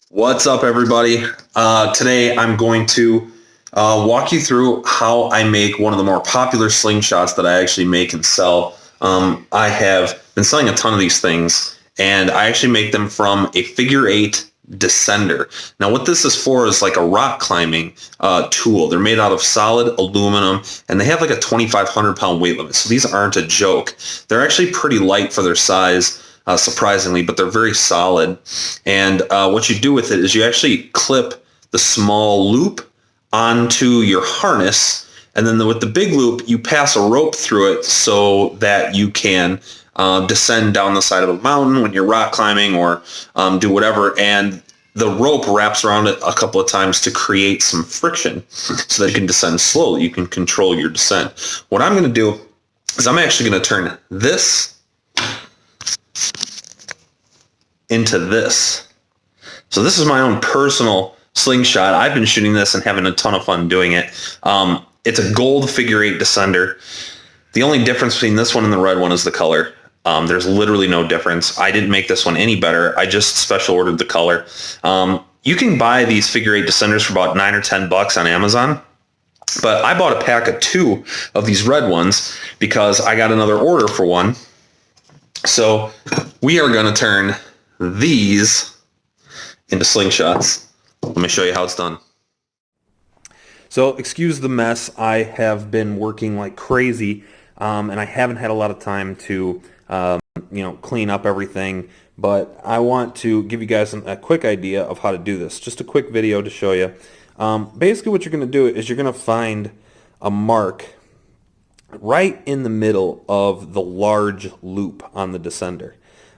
What's up, everybody? Today I'm going to walk you through how I make one of the more popular slingshots that I actually make and sell. I have been selling a ton of these things, and I actually make them from a figure 8 descender. Now, what this is for is like a rock climbing tool. They're made out of solid aluminum, and they have like a 2,500 pound weight limit, so these aren't a joke. They're actually pretty light for their size. Surprisingly, but they're very solid. And what you do with it is you actually clip the small loop onto your harness, and then with the big loop, you pass a rope through it so that you can descend down the side of a mountain when you're rock climbing or do whatever. And the rope wraps around it a couple of times to create some friction so that you can descend slowly. You can control your descent. What I'm going to do is I'm actually going to turn this into this. So this is my own personal slingshot. I've been shooting this and having a ton of fun doing it. It's a gold figure 8 descender. The only difference between this one and the red one is the color. There's literally no difference. I didn't make this one any better. I just special ordered the color. You can buy these figure 8 descenders for about $9 or $10 on Amazon. But I bought a pack of 2 of these red ones because I got another order for one. So we are going to turn these into slingshots. Let me show you how it's done. So excuse the mess. I have been working like crazy, and I haven't had a lot of time to clean up everything, but I want to give you guys a quick idea of how to do this. Just a quick video to show you. Basically what you're going to do is you're going to find a mark right in the middle of the large loop on the descender.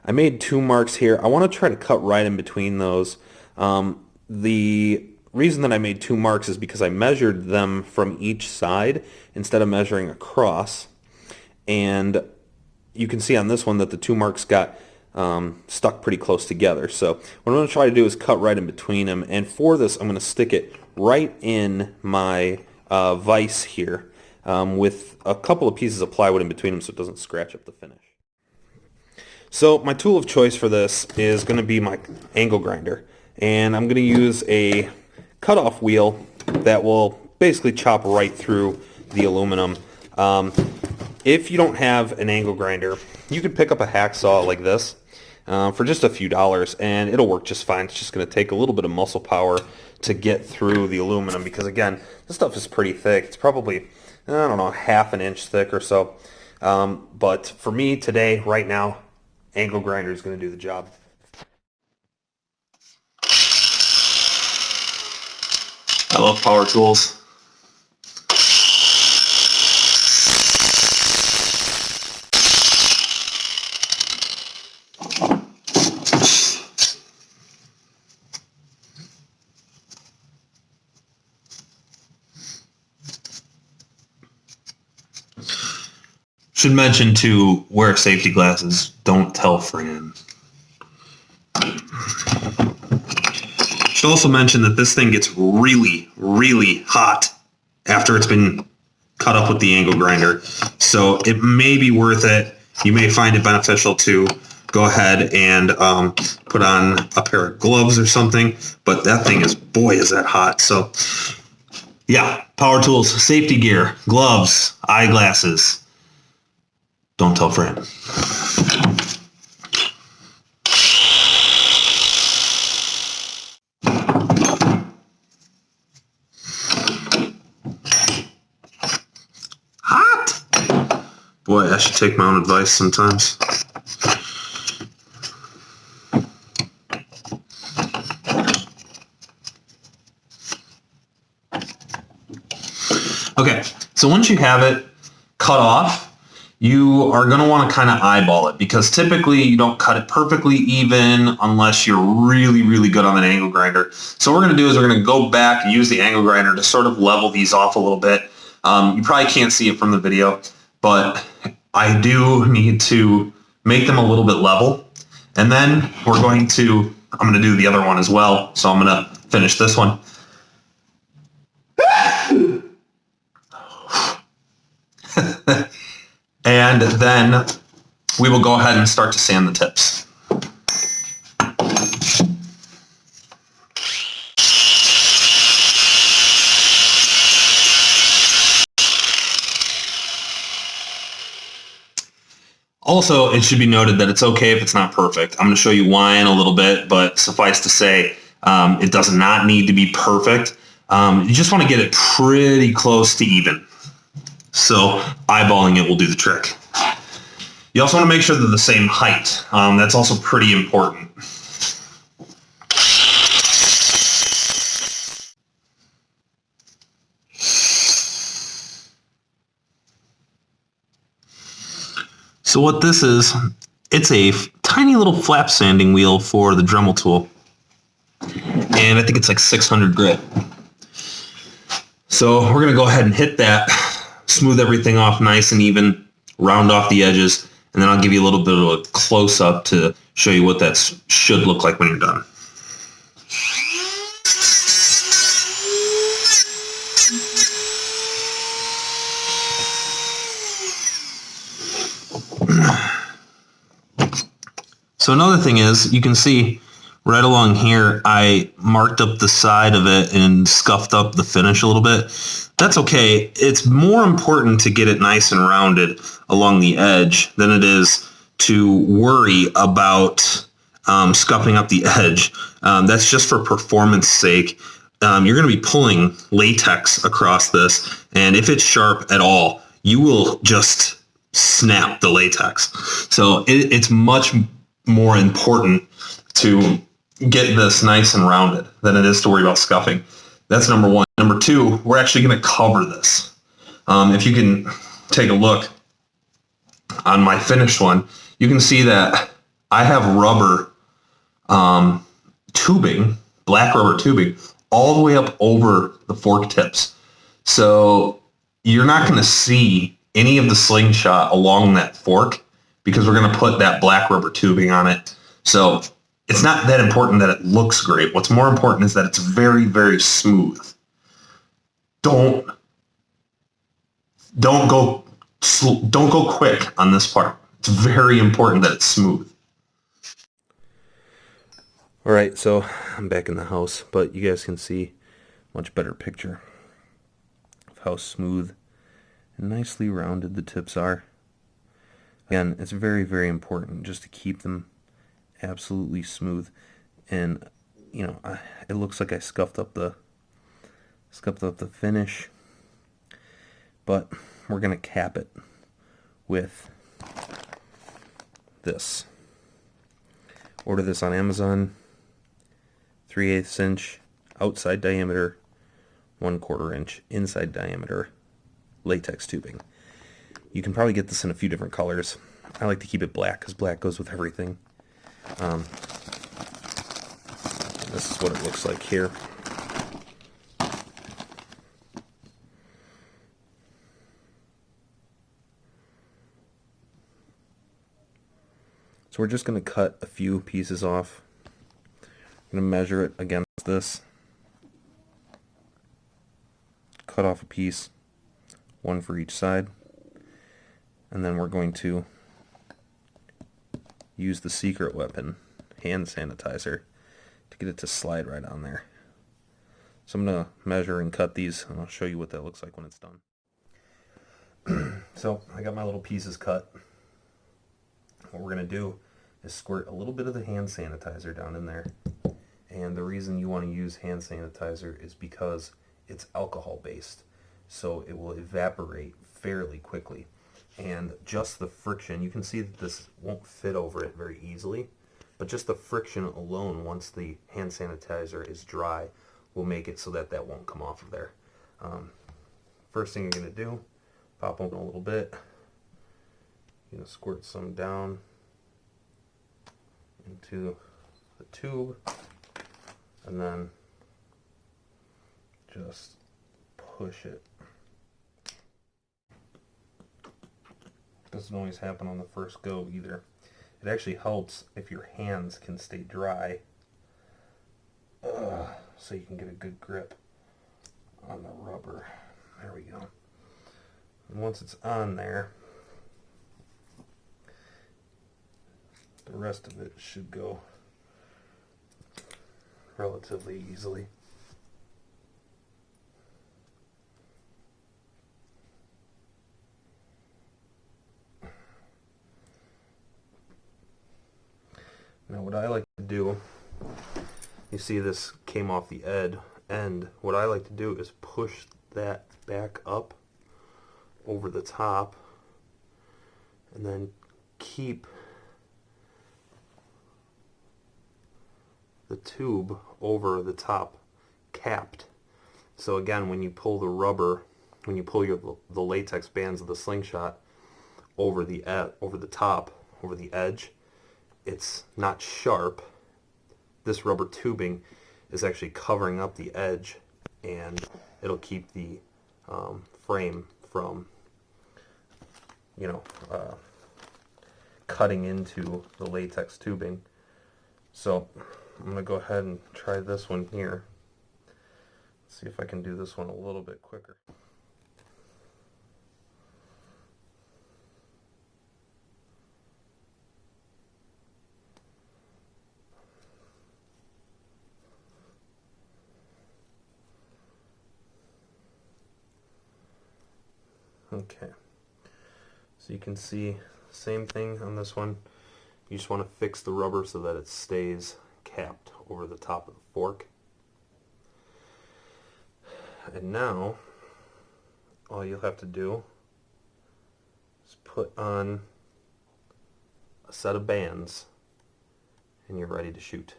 I made 2 marks here. I want to try to cut right in between those. The reason that I made 2 marks is because I measured them from each side instead of measuring across. And you can see on this one that the 2 marks got stuck pretty close together. So what I'm going to try to do is cut right in between them. And for this, I'm going to stick it right in my vise here with a couple of pieces of plywood in between them so it doesn't scratch up the finish. So my tool of choice for this is going to be my angle grinder, and I'm going to use a cutoff wheel that will basically chop right through the aluminum. If you don't have an angle grinder, you could pick up a hacksaw like this for just a few dollars, and it'll work just fine. It's just going to take a little bit of muscle power to get through the aluminum because, again, this stuff is pretty thick. It's probably, I don't know, half an inch thick or so. But for me today, right now, angle grinder is going to do the job. I love power tools. Should mention to wear safety glasses. Don't tell Fran. Should also mention that this thing gets really, really hot after it's been cut up with the angle grinder. So it may be worth it. You may find it beneficial to go ahead and put on a pair of gloves or something. But that thing is, boy, is that hot. So yeah, power tools, safety gear, gloves, eyeglasses. Don't tell Fran. Hot! Boy, I should take my own advice sometimes. Okay, so once you have it cut off, you are going to want to kind of eyeball it because typically you don't cut it perfectly even unless you're really, really good on an angle grinder. So what we're going to do is we're going to go back and use the angle grinder to sort of level these off a little bit. You probably can't see it from the video, but I do need to make them a little bit level. And then I'm going to do the other one as well. So I'm going to finish this one. And then we will go ahead and start to sand the tips. Also, it should be noted that it's okay if it's not perfect. I'm going to show you why in a little bit, but suffice to say, it does not need to be perfect. You just want to get it pretty close to even. So eyeballing it will do the trick. You also want to make sure they're the same height. That's also pretty important. So what this is, it's a tiny little flap sanding wheel for the Dremel tool. And I think it's like 600 grit. So we're going to go ahead and hit that, smooth everything off nice and even, round off the edges, and then I'll give you a little bit of a close-up to show you what that should look like when you're done. So another thing is, you can see right along here, I marked up the side of it and scuffed up the finish a little bit. That's okay. It's more important to get it nice and rounded along the edge than it is to worry about scuffing up the edge. That's just for performance sake. You're going to be pulling latex across this, and if it's sharp at all, you will just snap the latex. So it's much more important to get this nice and rounded than it is to worry about scuffing. That's number one. Number two, we're actually going to cover this. If you can take a look on my finished one, you can see that I have rubber tubing, black rubber tubing, all the way up over the fork tips. So you're not going to see any of the slingshot along that fork because we're going to put that black rubber tubing on it. So it's not that important that it looks great. What's more important is that it's very, very smooth. Don't go quick on this part. It's very important that it's smooth. All right, so I'm back in the house, but you guys can see a much better picture of how smooth and nicely rounded the tips are. Again, it's very, very important just to keep them absolutely smooth. And you know, it looks like I scuffed up the finish, but we're gonna cap it with this. Order this on Amazon. 3/8 inch outside diameter, 1/4 inch inside diameter latex tubing. You can probably get this in a few different colors. I like to keep it black because black goes with everything. This is what it looks like here. So we're just going to cut a few pieces off. I'm going to measure it against this. Cut off a piece, one for each side. And then we're going to use the secret weapon, hand sanitizer, to get it to slide right on there. So I'm going to measure and cut these, and I'll show you what that looks like when it's done. So I got my little pieces cut. What we're going to do is squirt a little bit of the hand sanitizer down in there. And the reason you want to use hand sanitizer is because it's alcohol based, so it will evaporate fairly quickly. And just the friction, you can see that this won't fit over it very easily, but just the friction alone, once the hand sanitizer is dry, will make it so that that won't come off of there. First thing you're going to do, pop open a little bit. You're going to squirt some down into the tube, and then just push it. Doesn't always happen on the first go either. It actually helps if your hands can stay dry, so you can get a good grip on the rubber. There we go. And once it's on there, the rest of it should go relatively easily. like to do, you see this came off the end. What I like to do is push that back up over the top and then keep the tube over the top capped. So again, when you pull the rubber, when you pull the latex bands of the Slingshot over the top, over the edge, it's not sharp. This rubber tubing is actually covering up the edge, and it'll keep the frame from, cutting into the latex tubing. So I'm going to go ahead and try this one here. See if I can do this one a little bit quicker. Okay, so you can see same thing on this one. You just want to fix the rubber so that it stays capped over the top of the fork. And now all you'll have to do is put on a set of bands and you're ready to shoot.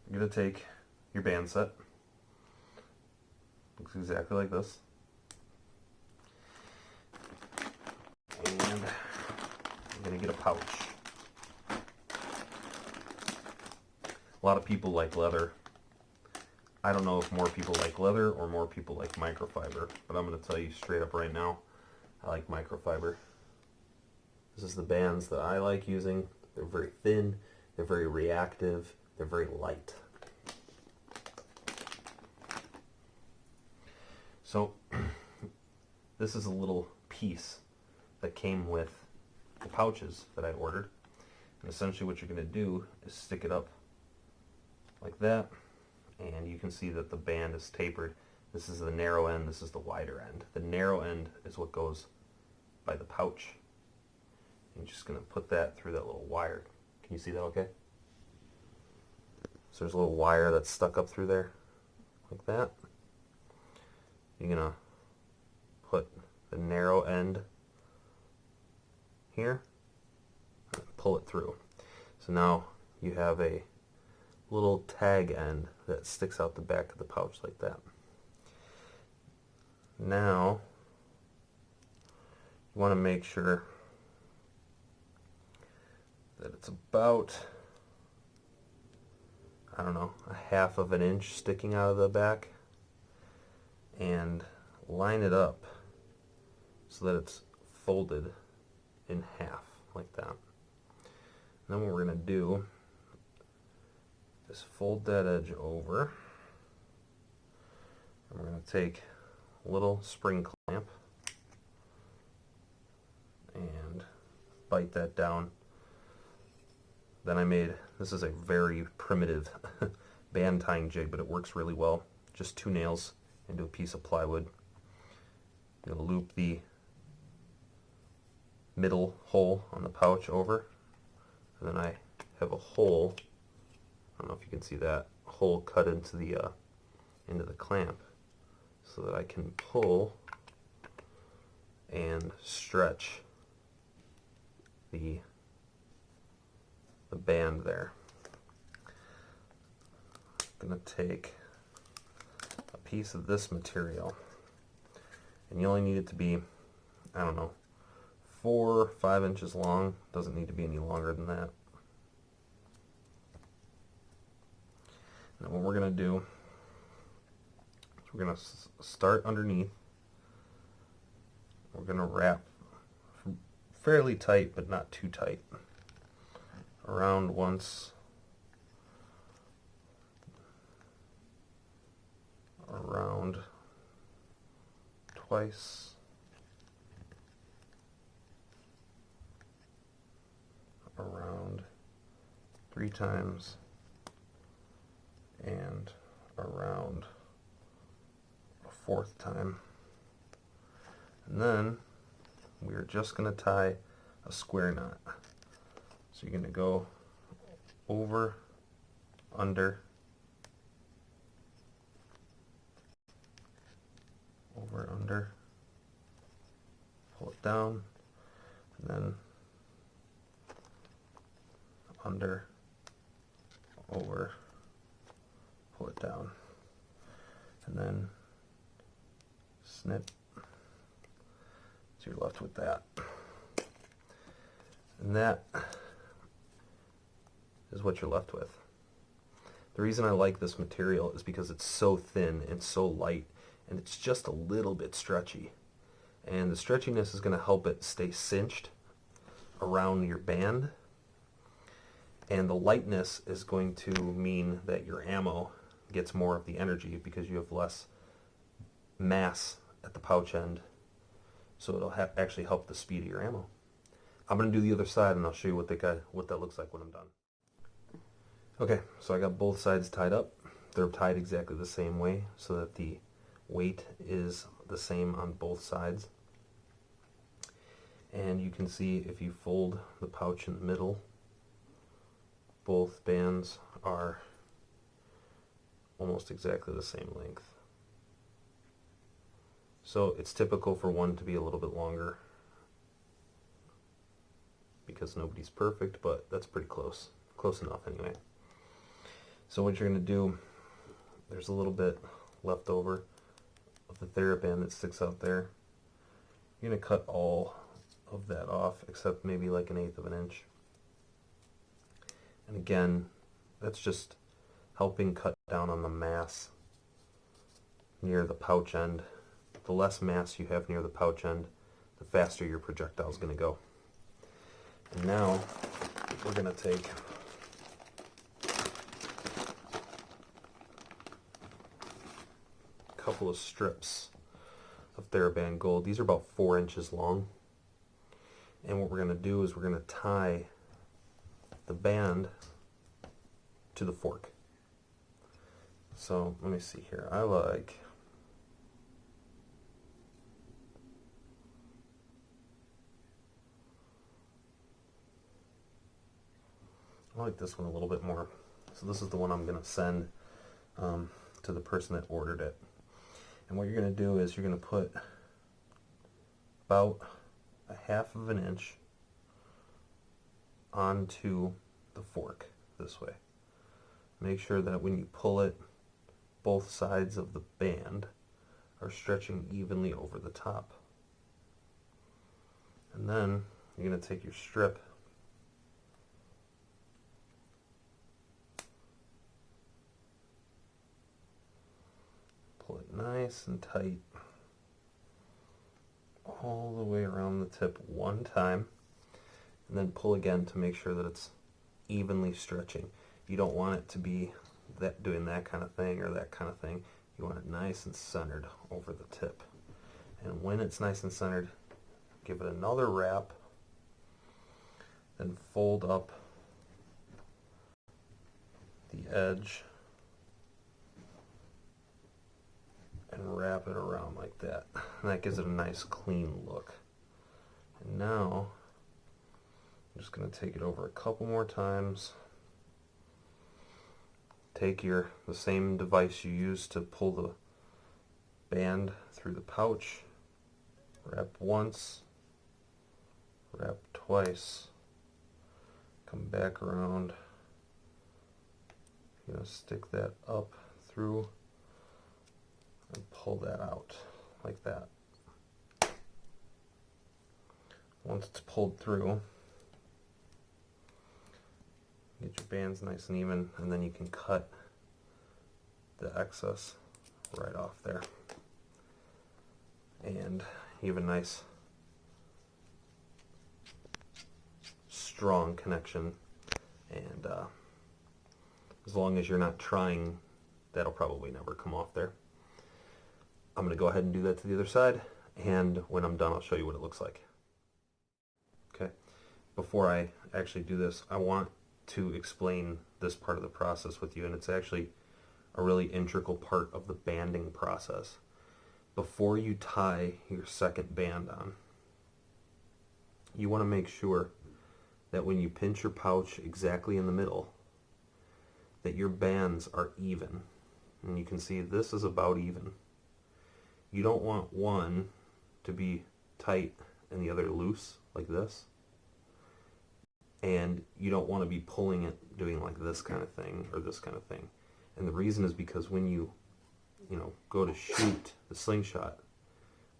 You're going to take your band set. Looks exactly like this. And I'm going to get a pouch. A lot of people like leather. I don't know if more people like leather or more people like microfiber, but I'm going to tell you straight up right now, I like microfiber. This is the bands that I like using. They're very thin, they're very reactive, they're very light. So this is a little piece that came with the pouches that I ordered. And essentially what you're going to do is stick it up like that, and you can see that the band is tapered. This is the narrow end, this is the wider end. The narrow end is what goes by the pouch. I'm just going to put that through that little wire. Can you see that okay? So there's a little wire that's stuck up through there, like that. You're going to put the narrow end here and pull it through. So now you have a little tag end that sticks out the back of the pouch like that. Now you want to make sure that it's about, I don't know, a half of an inch sticking out of the back, and line it up so that it's folded in half like that. And then what we're going to do is fold that edge over, and we're going to take a little spring clamp and bite that down. Then I made, this is a very primitive band tying jig, but it works really well. Just 2 nails into a piece of plywood. I'm going to loop the middle hole on the pouch over, and then I have a hole, I don't know if you can see that, a hole cut into the clamp so that I can pull and stretch the band there. I'm going to take a piece of this material, and you only need it to be, I don't know, 4 or 5 inches long. Doesn't need to be any longer than that. Now what we're going to do is we're going to start underneath. We're going to wrap fairly tight, but not too tight. Around once, around twice, around 3 times, and around a 4th time. And then we are just going to tie a square knot. So you're going to go over, under, over, under, pull it down, and then under, over, pull it down, and then snip. So you're left with that. And that is what you're left with. The reason I like this material is because it's so thin and so light, and it's just a little bit stretchy. And the stretchiness is going to help it stay cinched around your band. And the lightness is going to mean that your ammo gets more of the energy because you have less mass at the pouch end. So it'll actually help the speed of your ammo. I'm going to do the other side and I'll show you what that looks like when I'm done. Okay, so I got both sides tied up. They're tied exactly the same way so that the weight is the same on both sides. And you can see if you fold the pouch in the middle, both bands are almost exactly the same length. So it's typical for one to be a little bit longer because nobody's perfect, but that's pretty close. Close enough anyway. So what you're going to do, there's a little bit left over of the thera-band that sticks out there. You're going to cut all of that off except maybe like 1/8 of an inch. And again, that's just helping cut down on the mass near the pouch end. The less mass you have near the pouch end, the faster your projectile is going to go. And now we're going to take a couple of strips of thera-band gold. These are about 4 inches long. And what we're going to do is we're going to tie the band to the fork. So let me see here. I like this one a little bit more. So this is the one I'm going to send to the person that ordered it. And what you're going to do is you're going to put about 1/2 of an inch onto the fork this way. Make sure that when you pull it, both sides of the band are stretching evenly over the top. And then you're going to take your strip pull it nice and tight all the way around the tip one time, and then pull again to make sure that it's evenly stretching. You don't want it to be doing that kind of thing or that kind of thing. You want it nice and centered over the tip. And when it's nice and centered, give it another wrap, then fold up the edge and wrap it around like that. And that gives it a nice clean look. And now I'm just going to take it over a couple more times. Take the same device you used to pull the band through the pouch. Wrap once, wrap twice, come back around. You're going to stick that up through and pull that out like that. Once it's pulled through, get your bands nice and even, and then you can cut the excess right off there. And you have a nice strong connection, and as long as you're not trying, that'll probably never come off there. I'm going to go ahead and do that to the other side, and when I'm done I'll show you what it looks like. Okay, before I actually do this, I want to explain this part of the process with you, and it's actually a really integral part of the banding process. Before you tie your second band on, you want to make sure that when you pinch your pouch exactly in the middle, that your bands are even. And you can see this is about even. You don't want one to be tight and the other loose like this. And you don't want to be pulling it doing like this kind of thing or this kind of thing. And the reason is because when you go to shoot the slingshot,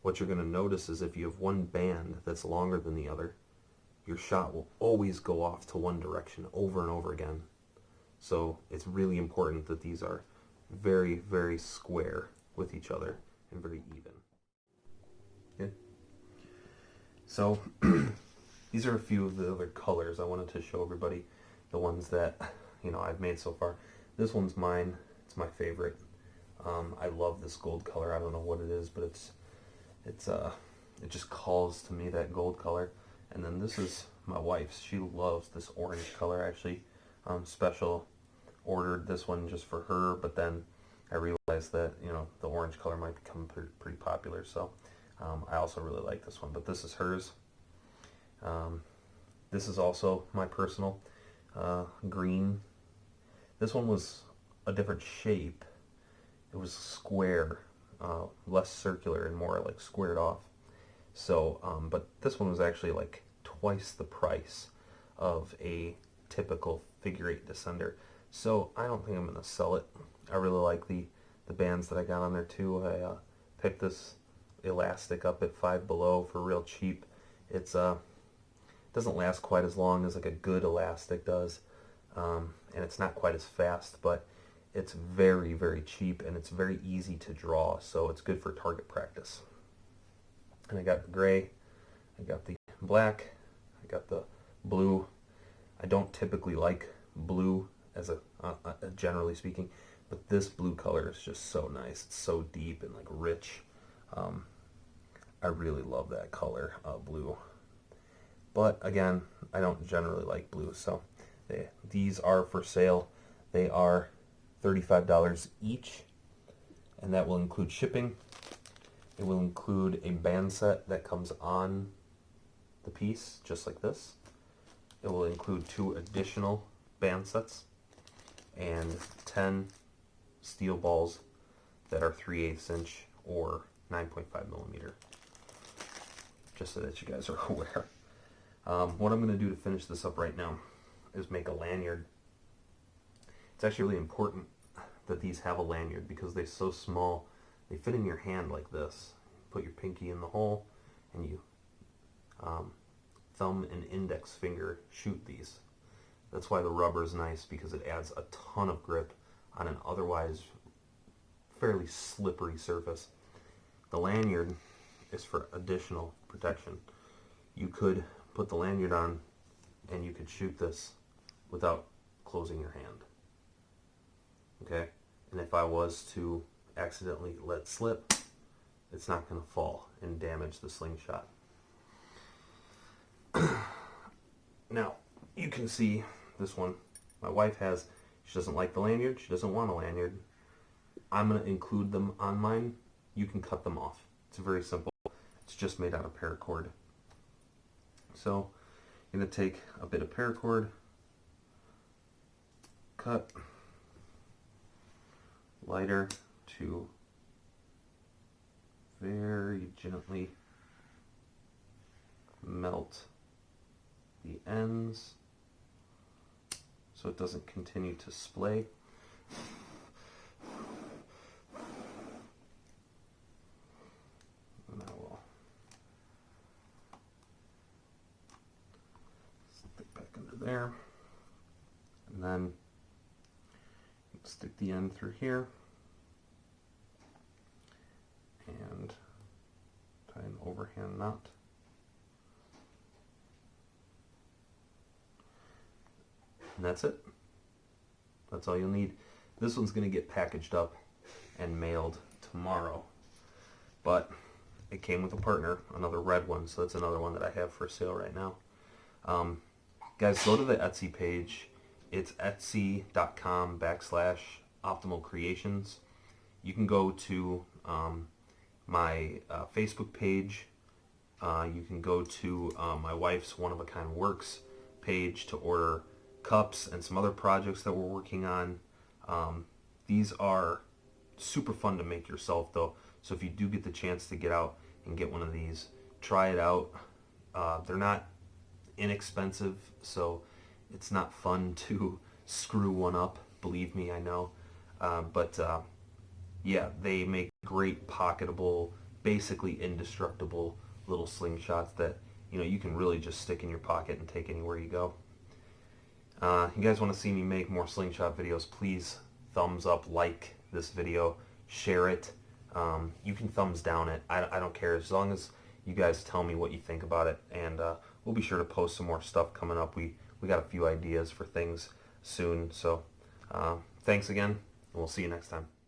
what you're going to notice is if you have one band that's longer than the other, your shot will always go off to one direction over and over again. So it's really important that these are very, very square with each other and very even. Okay. So these are a few of the other colors I wanted to show everybody, the ones that I've made so far. This one's mine. It's my favorite. I love this gold color. I don't know what it is, but it just calls to me that gold color. And then this is my wife's. She loves this orange color. Actually, special ordered this one just for her, but then I realized that the orange color might become pretty popular. So I also really like this one. But this is hers. This is also my personal green. This one was a different shape. It was square, less circular and more like squared off. So, but this one was actually like twice the price of a typical figure 8 descender. So I don't think I'm going to sell it. I really like the bands that I got on there too. I picked this elastic up at Five Below for real cheap. It's doesn't last quite as long as like a good elastic does, and it's not quite as fast, but it's very, very cheap and it's very easy to draw, so it's good for target practice. And I got the gray, I got the black, I got the blue. I don't typically like blue as a generally speaking, but this blue color is just so nice. It's so deep and like rich. I really love that color, blue. But again, I don't generally like blue, so these are for sale. They are $35 each, and that will include shipping. It will include a band set that comes on the piece, just like this. It will include 2 additional band sets and 10 steel balls that are 3/8 inch or 9.5 millimeter, just so that you guys are aware. What I'm going to do to finish this up right now is make a lanyard. It's actually really important that these have a lanyard because they're so small. They fit in your hand like this. Put your pinky in the hole and you thumb and index finger shoot these. That's why the rubber is nice, because it adds a ton of grip on an otherwise fairly slippery surface. The lanyard is for additional protection. You could put the lanyard on and you could shoot this without closing your hand. Okay? And if I was to accidentally let slip, it's not going to fall and damage the slingshot. Now, you can see this one. My wife has, she doesn't like the lanyard. She doesn't want a lanyard. I'm going to include them on mine. You can cut them off. It's very simple. It's just made out of paracord. So, I'm going to take a bit of paracord, cut, lighter to very gently melt the ends so it doesn't continue to splay. And I will stick back under there, and then stick the end through here and tie an overhand knot. And that's it. That's all you'll need. This one's going to get packaged up and mailed tomorrow. But it came with a partner, another red one, so that's another one that I have for sale right now. Guys, go to the Etsy page. It's etsy.com/optimalcreations. You can go to my Facebook page. You can go to my wife's One of a Kind Works page to order cups and some other projects that we're working on. These are super fun to make yourself though, so if you do get the chance to get out and get one of these, try it out. They're not inexpensive, so it's not fun to screw one up, believe me, I know. But yeah, they make great pocketable, basically indestructible little slingshots that you can really just stick in your pocket and take anywhere you go. You guys want to see me make more slingshot videos, please thumbs up, like this video, share it. You can thumbs down it. I don't care, as long as you guys tell me what you think about it, and we'll be sure to post some more stuff coming up. We got a few ideas for things soon, so thanks again, and we'll see you next time.